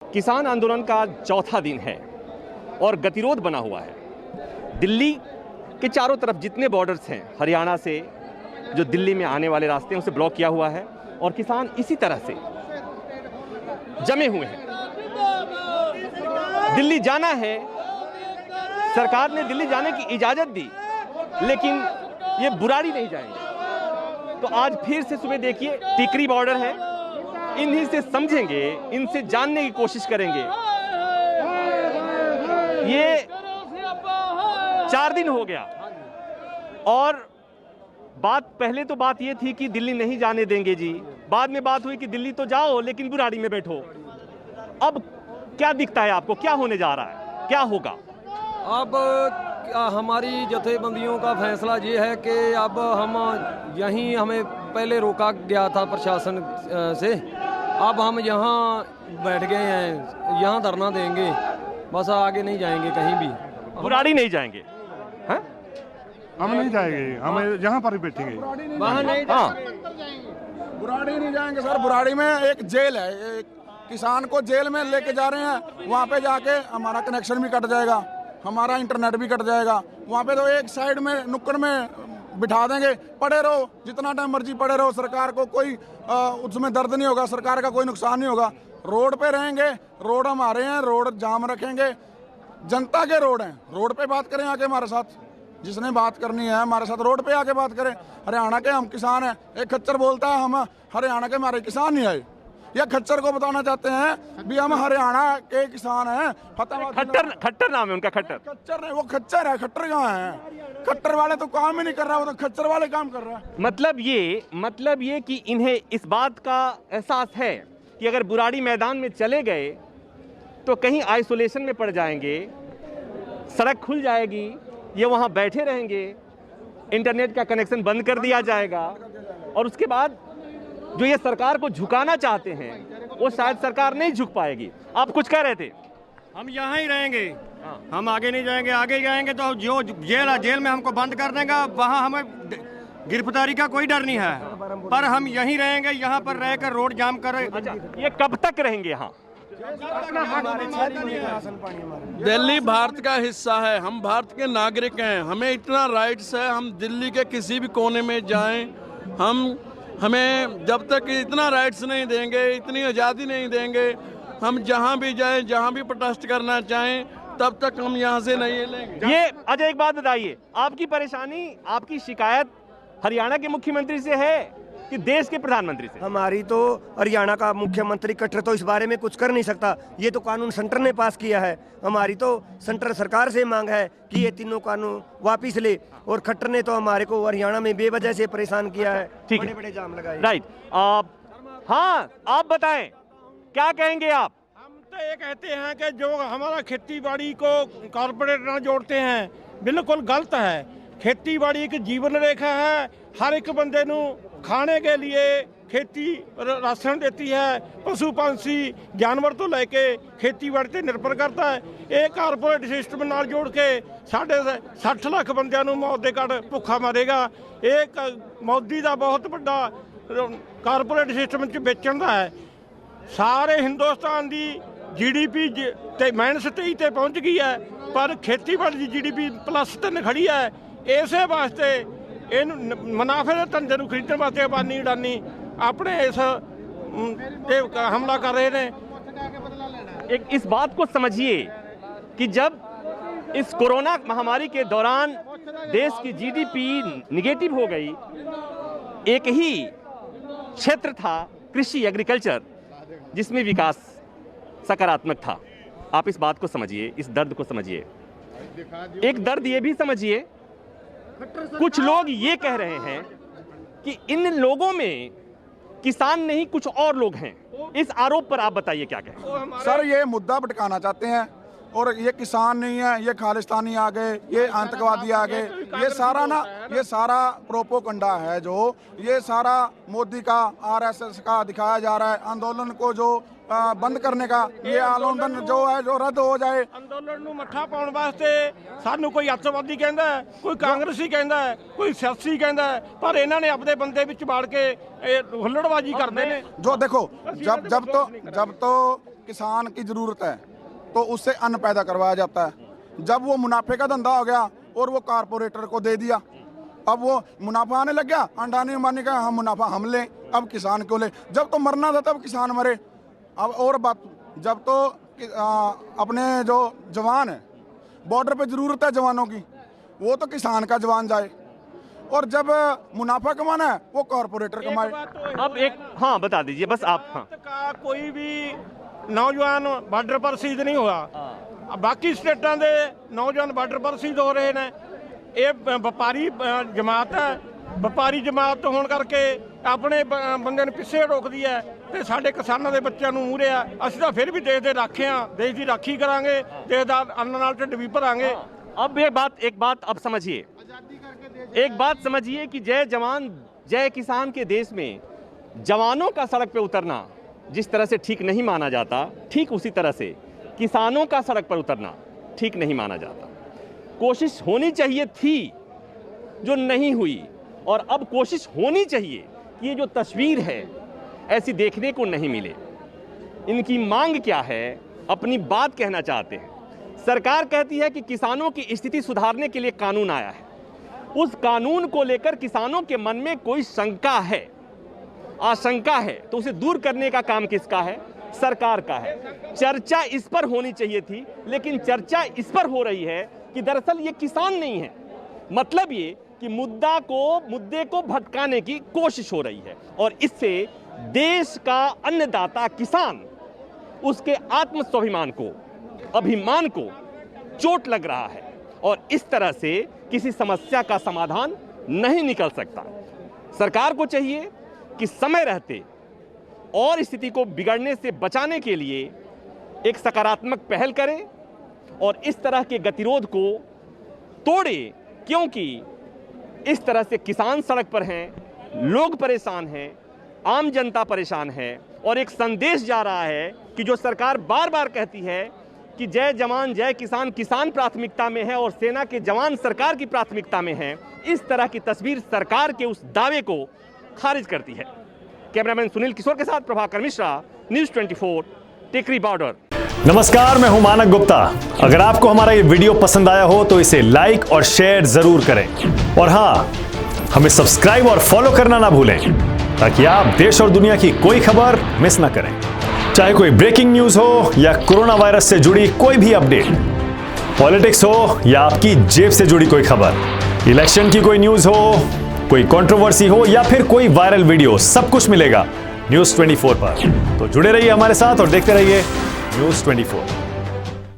किसान आंदोलन का चौथा दिन है और गतिरोध बना हुआ है। दिल्ली के चारों तरफ जितने बॉर्डर्स हैं, हरियाणा से जो दिल्ली में आने वाले रास्ते हैं उसे ब्लॉक किया हुआ है और किसान इसी तरह से जमे हुए हैं। दिल्ली जाना है, सरकार ने दिल्ली जाने की इजाजत दी, लेकिन ये बुराड़ी नहीं जाएंगे। तो आज फिर से सुबह देखिए टिकरी बॉर्डर है, इन्हीं से समझेंगे, इनसे जानने की कोशिश करेंगे। ये 4 दिन हो गया और पहले तो बात ये थी कि दिल्ली नहीं जाने देंगे जी, बाद में बात हुई कि दिल्ली तो जाओ लेकिन बुराड़ी में बैठो। अब क्या दिखता है आपको, क्या होने जा रहा है, क्या होगा? अब हमारी जथेबंदियों का फैसला ये है कि अब हम यहीं, हमें पहले रोका गया था प्रशासन से, अब हम यहाँ बैठ गए हैं, यहाँ धरना देंगे, बस आगे नहीं जाएंगे कहीं भी। बुराड़ी नहीं जाएंगे? हाँ? हम नहीं जाएंगे, हम यहाँ पर ही बैठेंगे, वहाँ नहीं बुराड़ी नहीं जाएंगे सर। बुराड़ी में एक जेल है, एक किसान को जेल में लेके जा रहे हैं, वहाँ पे जाके हमारा कनेक्शन भी कट जाएगा, हमारा इंटरनेट भी कट जाएगा। वहाँ पे तो एक साइड में नुक्कड़ में बिठा देंगे, पड़े रहो जितना टाइम मर्जी पड़े रहो, सरकार को कोई उसमें दर्द नहीं होगा, सरकार का कोई नुकसान नहीं होगा। रोड पे रहेंगे, रोड हमारे हैं, रोड जाम रखेंगे, जनता के रोड हैं, रोड पे बात करें आके हमारे साथ, जिसने बात करनी है हमारे साथ रोड पे आके बात करें। हरियाणा के हम किसान हैं, एक खच्चर बोलता है हम हरियाणा के हमारे किसान नहीं आए, या खच्चर को बताना चाहते हैं भी हम हरियाणा के किसान हैं। खट्टर नाम है उनका, खच्चर नहीं, वो खच्चर है, खट्टर कहाँ है? खट्टर वाले तो काम ही नहीं कर रहा, वो तो खच्चर वाले काम कर रहा है। मतलब ये कि इन्हें इस बात का एहसास है कि अगर बुराड़ी मैदान में चले गए तो कहीं आइसोलेशन में पड़ जाएंगे, सड़क खुल जाएगी, ये वहां बैठे रहेंगे, इंटरनेट का कनेक्शन बंद कर दिया जाएगा और उसके बाद जो ये सरकार को झुकाना चाहते हैं वो शायद सरकार नहीं झुक पाएगी। आप कुछ कह रहे थे? हम यहाँ ही रहेंगे, हम आगे नहीं जाएंगे। आगे जाएंगे तो जो जेल में हमको बंद कर देगा, वहाँ हमें गिरफ्तारी का कोई डर नहीं है, पर हम यहीं रहेंगे, यहाँ पर रहकर रोड जाम कर। अच्छा, ये कब तक रहेंगे यहाँ? दिल्ली भारत का हिस्सा है, हम भारत के नागरिक हैं, हमें इतना राइट्स है, हम दिल्ली के किसी भी कोने में जाएं, हमें जब तक इतना राइट्स नहीं देंगे, इतनी आज़ादी नहीं देंगे, हम जहां भी जाएं, जहां भी प्रोटेस्ट करना चाहें, तब तक हम यहां से नहीं लेंगे। ये अच्छा एक बात बताइए, आपकी परेशानी, आपकी शिकायत हरियाणा के मुख्यमंत्री से है कि देश के प्रधानमंत्री से? हमारी तो हरियाणा का मुख्यमंत्री कट्टर तो इस बारे में कुछ कर नहीं सकता, ये तो कानून सेंटर ने पास किया है। हमारी तो सेंटर सरकार से मांग है कि ये तीनों कानून वापिस ले, और खट्टर ने तो हमारे को हरियाणा में बेवजह से परेशान किया है, बड़े बड़े जाम लगाए। राइट, हाँ आप बताएं क्या कहेंगे आप? हम तो ये कहते हैं कि जो हमारा खेती बाड़ी को कॉर्पोरेट ना जोड़ते हैं, बिल्कुल गलत है। खेती बाड़ी एक जीवन रेखा है, हर एक बंदे नू खाने के लिए खेती राशन देती है, पशु पंछी जानवर तो लेके खेती बाड़ी ते निर्भर करता है। एक कारपोरेट सिस्टम नाल जोड़ के 60 लाख बंदिਆਂ ਨੂੰ मौत ਦੇ ਘੜ ਭੁੱਖਾ ਮਾਰੇਗਾ। एक मोदी ਦਾ बहुत ਵੱਡਾ कारपोरेट सिस्टम ਚ ਵੇਚਣ ਦਾ ਹੈ। ਸਾਰੇ ਹਿੰਦੁਸਤਾਨ ਦੀ GDP ਤੇ -23 ਤੇ ਪਹੁੰਚ ਗਈ ਹੈ, ਪਰ ਖੇਤੀਬਾੜੀ ਦੀ GDP +3 ਖੜੀ ਹੈ। ਇਸੇ ਵਾਸਤੇ इन मुनाफे के धंधे को खरीदने वास्ते अबानी अडानी अपने इस हमला कर रहे हैं। एक इस बात को समझिए कि जब इस कोरोना महामारी के दौरान देश की GDP निगेटिव हो गई, एक ही क्षेत्र था कृषि एग्रीकल्चर जिसमें विकास सकारात्मक था। आप इस बात को समझिए, इस दर्द को समझिए। एक दर्द ये भी समझिए, कुछ लोग ये कह रहे हैं कि इन लोगों में किसान नहीं कुछ और लोग हैं। इस आरोप पर आप बताइए क्या कहें? सर ये मुद्दा भटकाना चाहते हैं, और ये किसान नहीं है, ये खालिस्तानी आ गए, ये आतंकवादी आ गए, ये सारा ना, ये सारा प्रोपोगंडा है, जो ये सारा मोदी का RSS का दिखाया जा रहा है। आंदोलन को जो बंद करने का, ये आंदोलन जो है जो रद्द हो जाए। ਅੰਦੋਲਨ ਨੂੰ ਮੱਠਾ ਪਾਉਣ ਵਾਸਤੇ ਸਾਨੂੰ ਕੋਈ ਅੱਤਵਾਦੀ ਕਹਿੰਦਾ ਹੈ, ਕੋਈ ਕਾਂਗਰਸੀ ਕਹਿੰਦਾ ਹੈ, ਕੋਈ ਸਿਆਸੀ ਕਹਿੰਦਾ ਹੈ, ਪਰ ਇਹਨਾਂ ਨੇ ਆਪਣੇ ਬੰਦੇ ਵਿੱਚ ਵਾੜ ਕੇ ਹੁੱਲੜਬਾਜ਼ੀ ਕਰਦੇ ਨੇ। जो देखो जब तो किसान की ज़रूरत है तो उससे अन्न पैदा करवाया जाता है। जब वो मुनाफे का धंधा हो गया और वो कारपोरेटर को दे दिया, अब वो मुनाफा आने लग गया, अंडानी अंबानी का हम मुनाफा हम लें, अब किसान क्यों ले? जब तो मरना था तब किसान मरे। अब और बात, जब तो अपने जो जवान है बॉर्डर पे ज़रूरत है जवानों की, वो तो किसान का जवान जाए, और जब मुनाफा कमाना है वो कारपोरेटर कमाए। अब एक हाँ बता दीजिए बस आप। हाँ का कोई भी नौजवान बार्डर पर शहीद नहीं हुआ। बाकी स्टेटां दे नौजवान बार्डर पर शहीद हो रहे हैं। ये व्यापारी जमात है, व्यापारी जमात होने करके अपने बंदे ने पिछे रोक दिया है ਤੇ ਸਾਡੇ ਕਿਸਾਨਾਂ ਦੇ ਬੱਚਿਆਂ ਨੂੰ ਮੂਹਰੇ ਆ। ਅਸੀਂ ਤਾਂ ਫਿਰ ਵੀ ਦੇਸ਼ ਦੇ ਰਾਖੇ ਆ, ਦੇਸ਼ ਦੀ ਰਾਖੀ ਕਰਾਂਗੇ, ਦੇਸ਼ ਦਾ ਅੰਨ ਨਾਲ ਢਿੱਡ ਵੀ ਭਰਾਂਗੇ। अब एक बात अब समझिए, एक बात समझिए कि जय जवान जय किसान के देश में जवानों का सड़क पे उतरना जिस तरह से ठीक नहीं माना जाता, ठीक उसी तरह से किसानों का सड़क पर उतरना ठीक नहीं माना जाता। कोशिश होनी चाहिए थी जो नहीं हुई, और अब कोशिश होनी चाहिए कि ये जो तस्वीर है ऐसी देखने को नहीं मिले। इनकी मांग क्या है, अपनी बात कहना चाहते हैं। सरकार कहती है कि किसानों की स्थिति सुधारने के लिए कानून आया है। उस कानून को लेकर किसानों के मन में कोई शंका है, आशंका है, तो उसे दूर करने का काम किसका है? सरकार का है। चर्चा इस पर होनी चाहिए थी, लेकिन चर्चा इस पर हो रही है कि दरअसल ये किसान नहीं है। मतलब ये कि मुद्दे को भटकाने की कोशिश हो रही है, और इससे देश का अन्नदाता किसान, उसके आत्म स्वाभिमान को, अभिमान को चोट लग रहा है, और इस तरह से किसी समस्या का समाधान नहीं निकल सकता। सरकार को चाहिए कि समय रहते और स्थिति को बिगड़ने से बचाने के लिए एक सकारात्मक पहल करे और इस तरह के गतिरोध को तोड़े, क्योंकि इस तरह से किसान सड़क पर हैं, लोग परेशान हैं, आम जनता परेशान है, और एक संदेश जा रहा है कि जो सरकार बार बार कहती है कि जय जवान जय किसान, किसान प्राथमिकता में है और सेना के जवान सरकार की प्राथमिकता में है, इस तरह की तस्वीर सरकार के उस दावे को खारिज करती है। कैमरामैन सुनील किशोर के साथ प्रभाकर मिश्रा, न्यूज़ 24, टिकरी बॉर्डर। नमस्कार, मैं हूं मानक गुप्ता। अगर आपको हमारा ये वीडियो पसंद आया हो तो इसे लाइक और शेयर जरूर करें, और हाँ, हमें सब्सक्राइब और फॉलो करना ना भूलें ताकि आप देश और दुनिया की कोई खबर मिस ना करें। चाहे कोई ब्रेकिंग न्यूज हो या कोरोना वायरस से जुड़ी कोई भी अपडेट, पॉलिटिक्स हो या आपकी जेब से जुड़ी कोई खबर, इलेक्शन की कोई न्यूज हो, कोई कंट्रोवर्सी हो या फिर कोई वायरल वीडियो, सब कुछ मिलेगा न्यूज़ 24 पर। तो जुड़े रहिए हमारे साथ और देखते रहिए न्यूज़ 24।